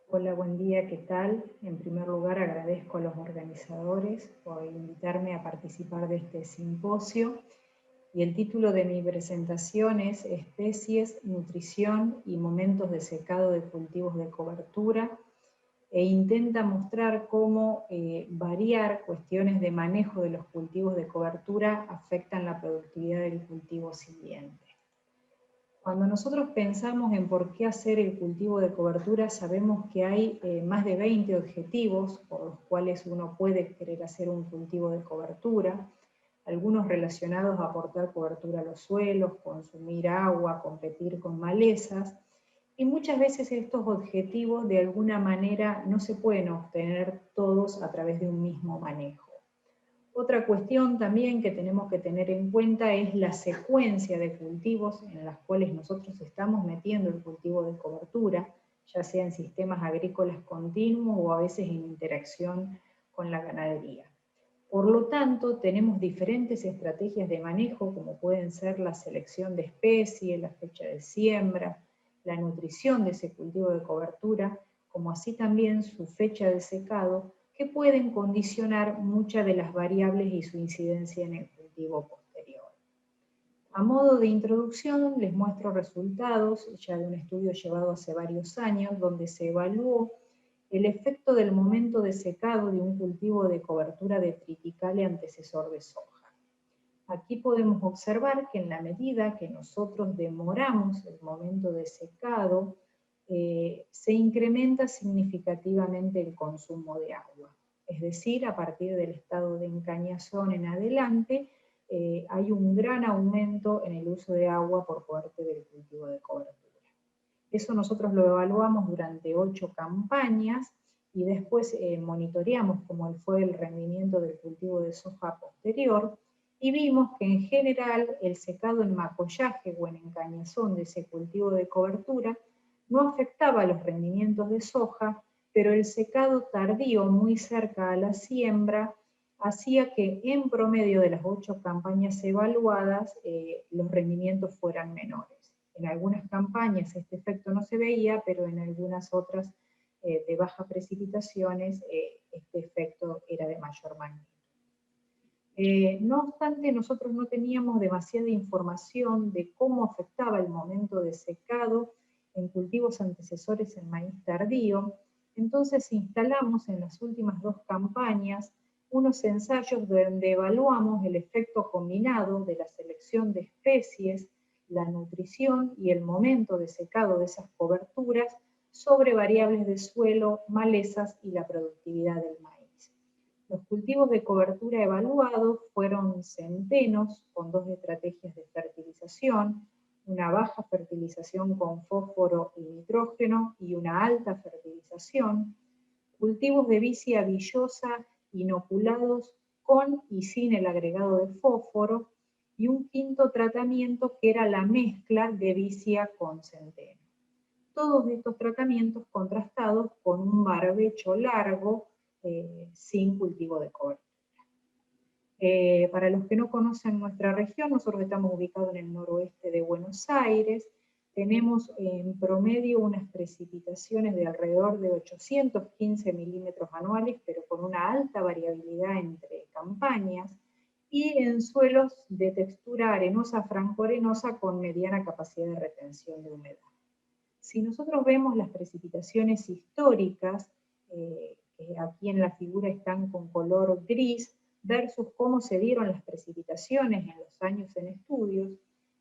Hola, buen día, ¿qué tal? En primer lugar, agradezco a los organizadores por invitarme a participar de este simposio. Y el título de mi presentación es Especies, Nutrición y Momentos de Secado de Cultivos de Cobertura, e intenta mostrar cómo variar cuestiones de manejo de los cultivos de cobertura afectan la productividad del cultivo siguiente. Cuando nosotros pensamos en por qué hacer el cultivo de cobertura, sabemos que hay más de 20 objetivos por los cuales uno puede querer hacer un cultivo de cobertura, algunos relacionados a aportar cobertura a los suelos, consumir agua, competir con malezas, y muchas veces estos objetivos de alguna manera no se pueden obtener todos a través de un mismo manejo. Otra cuestión también que tenemos que tener en cuenta es la secuencia de cultivos en las cuales nosotros estamos metiendo el cultivo de cobertura, ya sea en sistemas agrícolas continuos o a veces en interacción con la ganadería. Por lo tanto, tenemos diferentes estrategias de manejo, como pueden ser la selección de especies, la fecha de siembra, la nutrición de ese cultivo de cobertura, como así también su fecha de secado, que pueden condicionar muchas de las variables y su incidencia en el cultivo posterior. A modo de introducción, les muestro resultados ya de un estudio llevado hace varios años, donde se evaluó el efecto del momento de secado de un cultivo de cobertura de triticale antecesor de soja. Aquí podemos observar que en la medida que nosotros demoramos el momento de secado, se incrementa significativamente el consumo de agua. Es decir, a partir del estado de encañazón en adelante, hay un gran aumento en el uso de agua por parte del cultivo de cobertura. Eso nosotros lo evaluamos durante 8 campañas y después monitoreamos cómo fue el rendimiento del cultivo de soja posterior y vimos que en general el secado en macollaje o en encañazón de ese cultivo de cobertura no afectaba los rendimientos de soja, pero el secado tardío muy cerca a la siembra hacía que en promedio de las 8 campañas evaluadas los rendimientos fueran menores. En algunas campañas este efecto no se veía, pero en algunas otras de bajas precipitaciones este efecto era de mayor magnitud. No obstante, nosotros no teníamos demasiada información de cómo afectaba el momento de secado en cultivos antecesores en maíz tardío, entonces instalamos en las últimas 2 campañas unos ensayos donde evaluamos el efecto combinado de la selección de especies, la nutrición y el momento de secado de esas coberturas sobre variables de suelo, malezas y la productividad del maíz. Los cultivos de cobertura evaluados fueron centenos con 2 estrategias de fertilización, una baja fertilización con fósforo y nitrógeno y una alta fertilización, cultivos de vicia villosa inoculados con y sin el agregado de fósforo, y un quinto tratamiento que era la mezcla de vicia con centeno. Todos estos tratamientos contrastados con un barbecho largo sin cultivo de cobertura. Para los que no conocen nuestra región, nosotros estamos ubicados en el noroeste de Buenos Aires, tenemos en promedio unas precipitaciones de alrededor de 815 milímetros anuales, pero con una alta variabilidad entre campañas, y en suelos de textura arenosa franco-arenosa con mediana capacidad de retención de humedad. Si nosotros vemos las precipitaciones históricas, aquí en la figura están con color gris, versus cómo se dieron las precipitaciones en los años en estudios,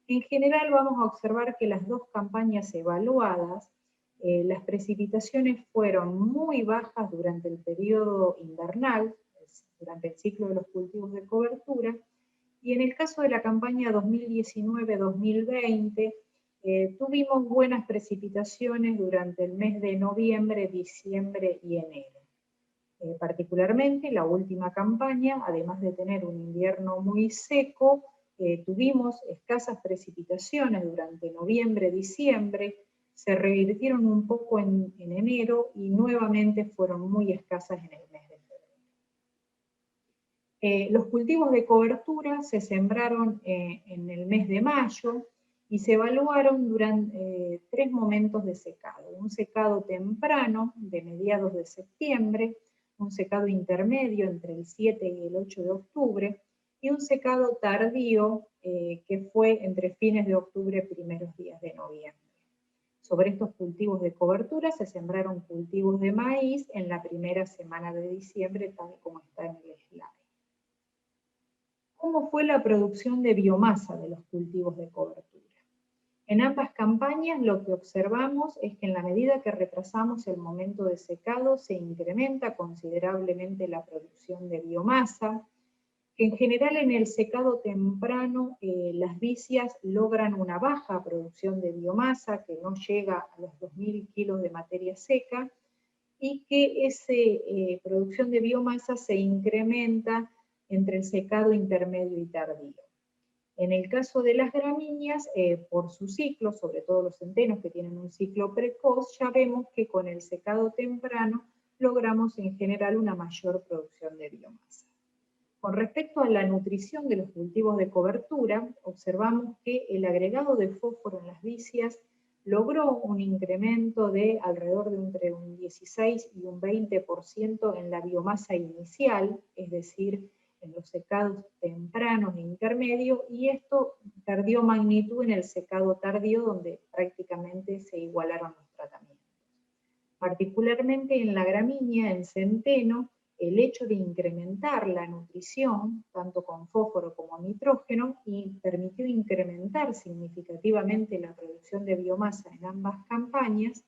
en general vamos a observar que las 2 campañas evaluadas Las precipitaciones fueron muy bajas durante el periodo invernal, durante el ciclo de los cultivos de cobertura, y en el caso de la campaña 2019-2020, tuvimos buenas precipitaciones durante el mes de noviembre, diciembre y enero. Particularmente la última campaña, además de tener un invierno muy seco, tuvimos escasas precipitaciones durante noviembre, diciembre, se revirtieron un poco en enero y nuevamente fueron muy escasas en el mes de febrero. Los cultivos de cobertura se sembraron en el mes de mayo y se evaluaron durante 3 momentos de secado. Un secado temprano de mediados de septiembre, un secado intermedio entre el 7 y el 8 de octubre, y un secado tardío que fue entre fines de octubre y primeros días de noviembre. Sobre estos cultivos de cobertura se sembraron cultivos de maíz en la primera semana de diciembre, tal como está en el slide. ¿Cómo fue la producción de biomasa de los cultivos de cobertura? En ambas campañas lo que observamos es que en la medida que retrasamos el momento de secado se incrementa considerablemente la producción de biomasa, que en general en el secado temprano las vicias logran una baja producción de biomasa que no llega a los 2.000 kilos de materia seca y que esa producción de biomasa se incrementa entre el secado intermedio y tardío. En el caso de las gramíneas, por su ciclo, sobre todo los centenos que tienen un ciclo precoz, ya vemos que con el secado temprano logramos en general una mayor producción de biomasa. Con respecto a la nutrición de los cultivos de cobertura, observamos que el agregado de fósforo en las vicias logró un incremento de alrededor de entre un 16 y un 20% en la biomasa inicial, es decir, en los secados tempranos e intermedios, y esto perdió magnitud en el secado tardío, donde prácticamente se igualaron los tratamientos. Particularmente en la gramínea, en centeno, el hecho de incrementar la nutrición, tanto con fósforo como nitrógeno, y permitió incrementar significativamente la producción de biomasa en ambas campañas,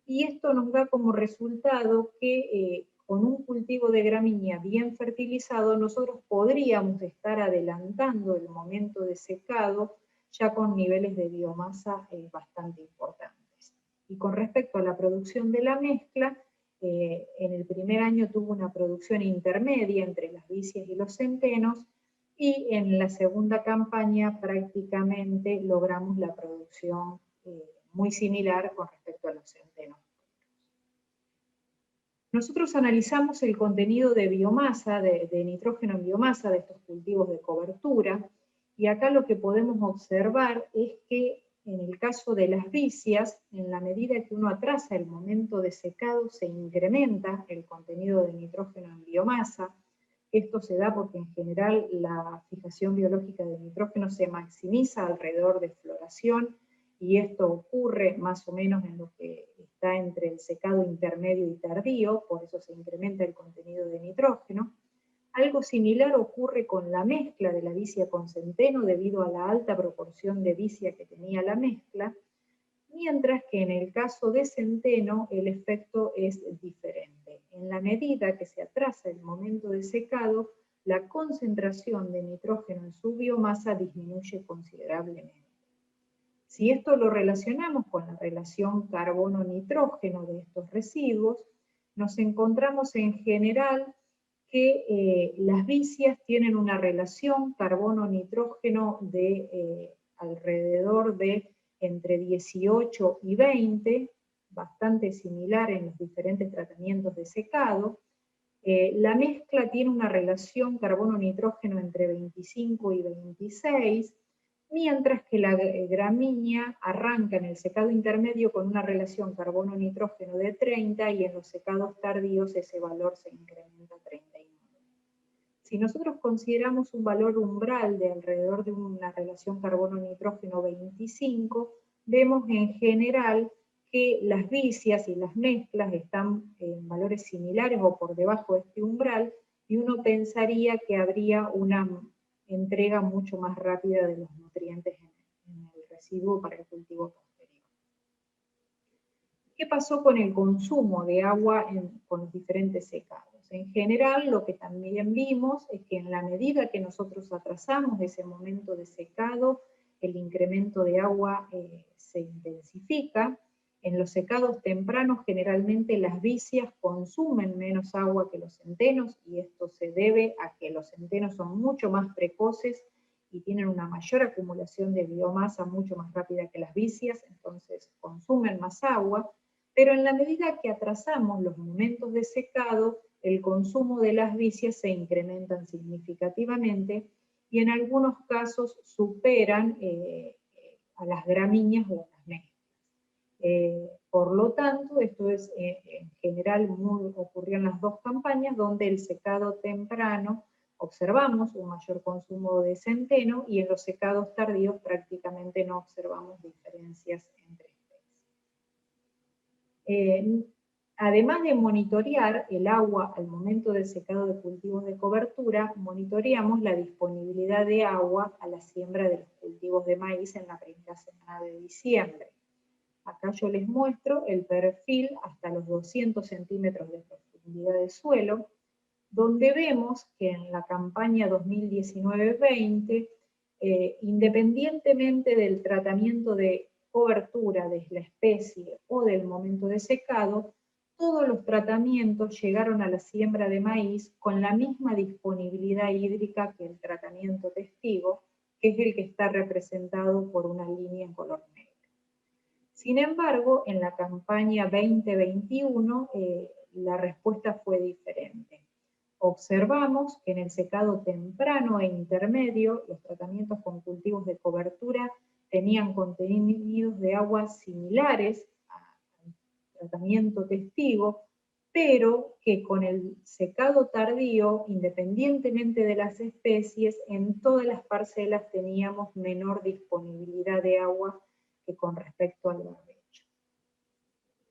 y esto nos da como resultado que con un cultivo de gramínea bien fertilizado nosotros podríamos estar adelantando el momento de secado ya con niveles de biomasa bastante importantes. Y con respecto a la producción de la mezcla, en el primer año tuvo una producción intermedia entre las vicias y los centenos, y en la segunda campaña prácticamente logramos la producción muy similar con respecto a los centenos. Nosotros analizamos el contenido de biomasa, de nitrógeno en biomasa de estos cultivos de cobertura, y acá lo que podemos observar es que en el caso de las vicias, en la medida que uno atrasa el momento de secado, se incrementa el contenido de nitrógeno en biomasa. Esto se da porque en general la fijación biológica de nitrógeno se maximiza alrededor de floración, y esto ocurre más o menos en lo que está entre el secado intermedio y tardío, por eso se incrementa el contenido de nitrógeno. Algo similar ocurre con la mezcla de la vicia con centeno debido a la alta proporción de vicia que tenía la mezcla, mientras que en el caso de centeno el efecto es diferente. En la medida que se atrasa el momento de secado, la concentración de nitrógeno en su biomasa disminuye considerablemente. Si esto lo relacionamos con la relación carbono-nitrógeno de estos residuos, nos encontramos en general que las vicias tienen una relación carbono-nitrógeno de alrededor de entre 18 y 20, bastante similar en los diferentes tratamientos de secado. La mezcla tiene una relación carbono-nitrógeno entre 25 y 26, mientras que la gramínea arranca en el secado intermedio con una relación carbono-nitrógeno de 30 y en los secados tardíos ese valor se incrementa a 39. Si nosotros consideramos un valor umbral de alrededor de una relación carbono-nitrógeno 25, vemos en general que las vicias y las mezclas están en valores similares o por debajo de este umbral, y uno pensaría que habría una entrega mucho más rápida de los nutrientes en el residuo para el cultivo posterior. ¿Qué pasó con el consumo de agua con los diferentes secados? En general, lo que también vimos es que en la medida que nosotros atrasamos ese momento de secado, el incremento de agua se intensifica. En los secados tempranos, generalmente las vicias consumen menos agua que los centenos, y esto se debe a que los centenos son mucho más precoces y tienen una mayor acumulación de biomasa mucho más rápida que las vicias, entonces consumen más agua. Pero en la medida que atrasamos los momentos de secado, el consumo de las vicias se incrementan significativamente y en algunos casos superan a las gramíneas o a las mezclas. Por lo tanto, esto es en general ocurrió en las dos campañas, donde el secado temprano observamos un mayor consumo de centeno y en los secados tardíos prácticamente no observamos diferencias entre además de monitorear el agua al momento del secado de cultivos de cobertura, monitoreamos la disponibilidad de agua a la siembra de los cultivos de maíz en la primera semana de diciembre. Acá yo les muestro el perfil hasta los 200 centímetros de profundidad de suelo, donde vemos que en la campaña 2019-20, independientemente del tratamiento de cobertura de la especie o del momento de secado, todos los tratamientos llegaron a la siembra de maíz con la misma disponibilidad hídrica que el tratamiento testigo, que es el que está representado por una línea en color negro. Sin embargo, en la campaña 2021 la respuesta fue diferente. Observamos que en el secado temprano e intermedio, los tratamientos con cultivos de cobertura tenían contenidos de agua similares al tratamiento testigo, pero que con el secado tardío, independientemente de las especies, en todas las parcelas teníamos menor disponibilidad de agua que con respecto al barbecho.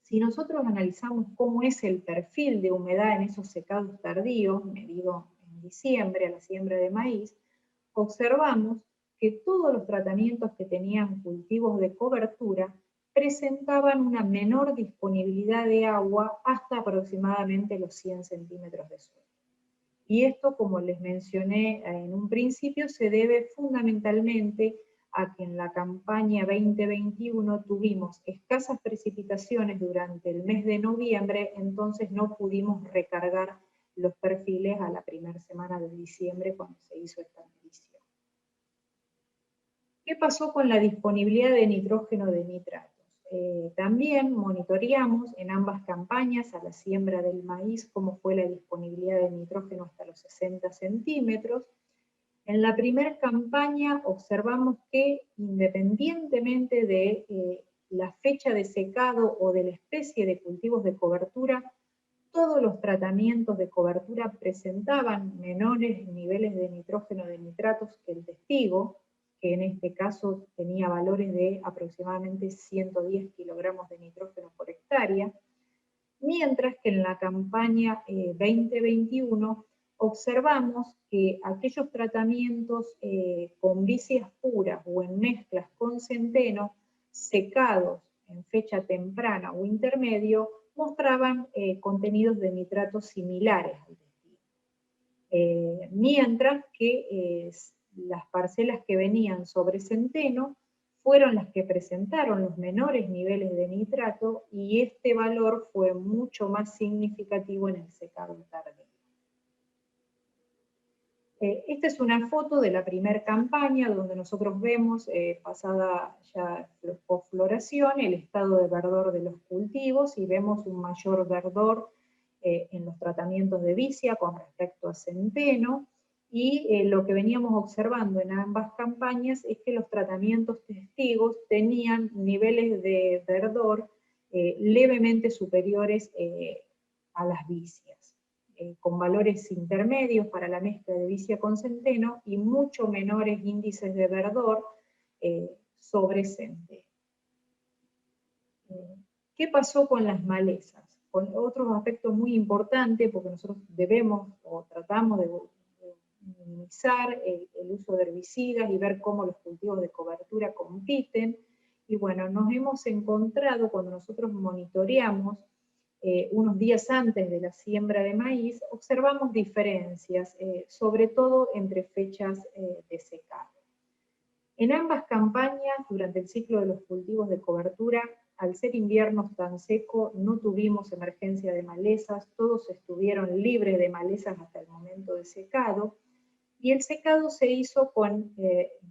Si nosotros analizamos cómo es el perfil de humedad en esos secados tardíos, medido en diciembre a la siembra de maíz, observamos que todos los tratamientos que tenían cultivos de cobertura presentaban una menor disponibilidad de agua hasta aproximadamente los 100 centímetros de suelo. Y esto, como les mencioné en un principio, se debe fundamentalmente a que en la campaña 2021 tuvimos escasas precipitaciones durante el mes de noviembre, entonces no pudimos recargar los perfiles a la primera semana de diciembre cuando se hizo esta medición. ¿Qué pasó con la disponibilidad de nitrógeno de nitratos? También monitoreamos en ambas campañas a la siembra del maíz cómo fue la disponibilidad de nitrógeno hasta los 60 centímetros. En la primera campaña observamos que independientemente de la fecha de secado o de la especie de cultivos de cobertura, todos los tratamientos de cobertura presentaban menores niveles de nitrógeno de nitratos que el testigo, que en este caso tenía valores de aproximadamente 110 kilogramos de nitrógeno por hectárea, mientras que en la campaña 2021 observamos que aquellos tratamientos con vicias puras o en mezclas con centeno, secados en fecha temprana o intermedio, mostraban contenidos de nitratos similares al testigo. Mientras que las parcelas que venían sobre centeno fueron las que presentaron los menores niveles de nitrato y este valor fue mucho más significativo en el secado tardío. Esta es una foto de la primera campaña donde nosotros vemos, pasada ya posfloración, el estado de verdor de los cultivos y vemos un mayor verdor en los tratamientos de vicia con respecto a centeno. Y lo que veníamos observando en ambas campañas es que los tratamientos testigos tenían niveles de verdor levemente superiores a las vicias, con valores intermedios para la mezcla de vicia con centeno y mucho menores índices de verdor sobre centeno. ¿Qué pasó con las malezas? Con otro aspecto muy importante, porque nosotros debemos o tratamos de minimizar el uso de herbicidas y ver cómo los cultivos de cobertura compiten. Y bueno, nos hemos encontrado cuando nosotros monitoreamos unos días antes de la siembra de maíz, observamos diferencias, sobre todo entre fechas de secado. En ambas campañas, durante el ciclo de los cultivos de cobertura, al ser inviernos tan secos, no tuvimos emergencia de malezas, todos estuvieron libres de malezas hasta el momento de secado, y el secado se hizo con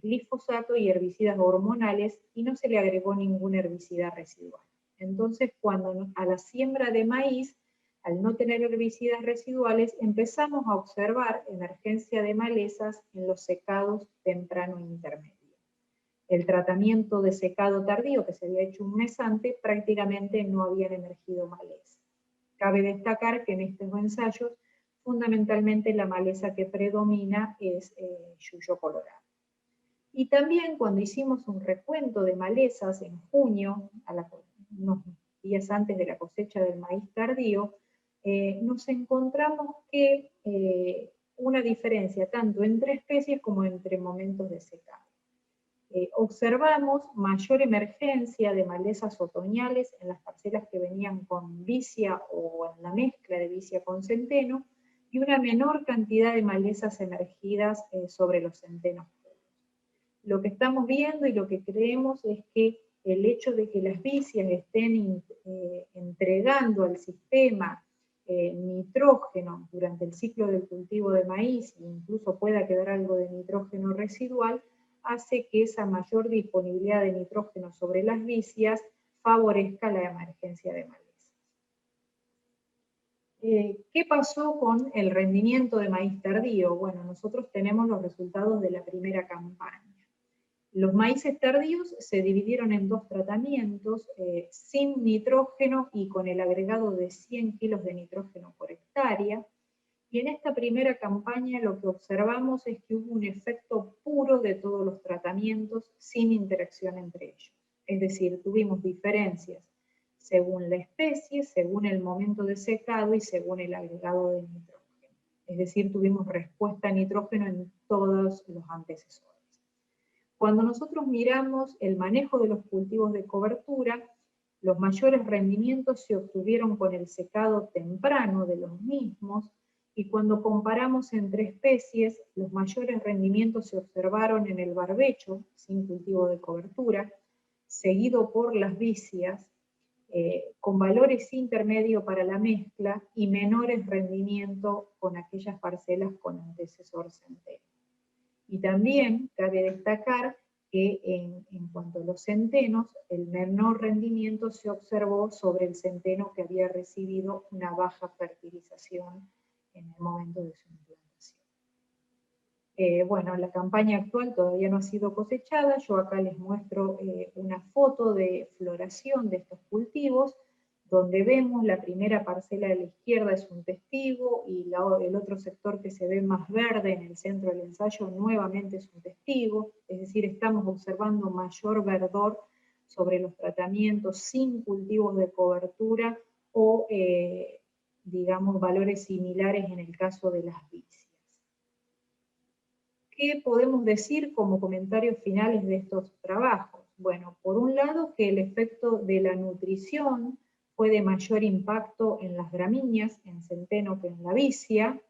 glifosato y herbicidas hormonales y no se le agregó ningún herbicida residual. Entonces, cuando a la siembra de maíz, al no tener herbicidas residuales, empezamos a observar emergencia de malezas en los secados temprano e intermedio. El tratamiento de secado tardío que se había hecho un mes antes, prácticamente no habían emergido malezas. Cabe destacar que en estos ensayos, fundamentalmente la maleza que predomina es yuyo colorado. Y también cuando hicimos un recuento de malezas en junio, unos días antes de la cosecha del maíz tardío, nos encontramos que una diferencia tanto entre especies como entre momentos de secado. Observamos mayor emergencia de malezas otoñales en las parcelas que venían con vicia o en la mezcla de vicia con centeno, y una menor cantidad de malezas emergidas sobre los centenos. Lo que estamos viendo y lo que creemos es que el hecho de que las vicias estén entregando al sistema nitrógeno durante el ciclo del cultivo de maíz, e incluso pueda quedar algo de nitrógeno residual, hace que esa mayor disponibilidad de nitrógeno sobre las vicias favorezca la emergencia de malezas. ¿Qué pasó con el rendimiento de maíz tardío? Bueno, nosotros tenemos los resultados de la primera campaña. Los maíces tardíos se dividieron en dos tratamientos, sin nitrógeno y con el agregado de 100 kilos de nitrógeno por hectárea. Y en esta primera campaña lo que observamos es que hubo un efecto puro de todos los tratamientos sin interacción entre ellos. Es decir, tuvimos diferencias según la especie, según el momento de secado y según el agregado de nitrógeno. Es decir, tuvimos respuesta a nitrógeno en todos los antecesores. Cuando nosotros miramos el manejo de los cultivos de cobertura, los mayores rendimientos se obtuvieron con el secado temprano de los mismos, y cuando comparamos entre especies, los mayores rendimientos se observaron en el barbecho, sin cultivo de cobertura, seguido por las vicias, con valores intermedios para la mezcla y menores rendimientos con aquellas parcelas con antecesor centeno. Y también cabe destacar que en cuanto a los centenos, el menor rendimiento se observó sobre el centeno que había recibido una baja fertilización en el momento de su implantación. Bueno, la campaña actual todavía no ha sido cosechada. Yo acá les muestro una foto de floración de estos cultivos, donde vemos la primera parcela de la izquierda es un testigo, y el otro sector que se ve más verde en el centro del ensayo nuevamente es un testigo. Es decir, estamos observando mayor verdor sobre los tratamientos sin cultivos de cobertura o, digamos, valores similares en el caso de las vicias. ¿Qué podemos decir como comentarios finales de estos trabajos? Bueno, por un lado, que el efecto de la nutrición fue de mayor impacto en las gramíneas, en centeno que en la vicia,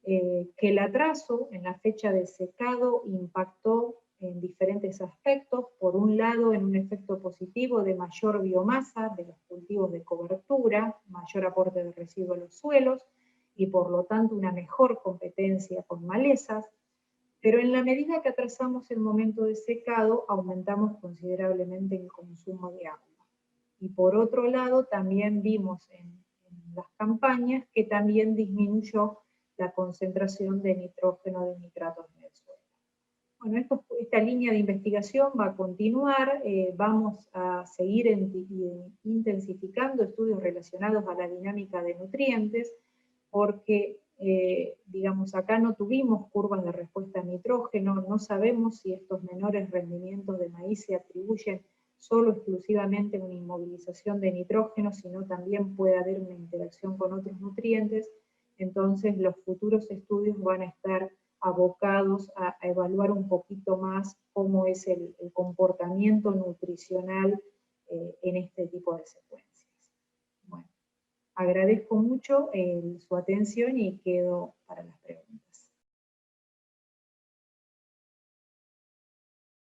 que el atraso en la fecha de secado impactó en diferentes aspectos. Por un lado, en un efecto positivo de mayor biomasa de los cultivos de cobertura, mayor aporte de residuo a los suelos, y por lo tanto una mejor competencia con malezas. Pero en la medida que atrasamos el momento de secado, aumentamos considerablemente el consumo de agua. Y por otro lado, también vimos en las campañas que también disminuyó la concentración de nitrógeno, de nitratos en el suelo. Bueno, esta línea de investigación va a continuar. Vamos a seguir intensificando estudios relacionados a la dinámica de nutrientes, porque digamos, acá no tuvimos curvas de respuesta a nitrógeno, no sabemos si estos menores rendimientos de maíz se atribuyen solo exclusivamente a una inmovilización de nitrógeno, sino también puede haber una interacción con otros nutrientes. Entonces los futuros estudios van a estar abocados a evaluar un poquito más cómo es el comportamiento nutricional en este tipo de secuencias. Bueno, agradezco mucho su atención y quedo para las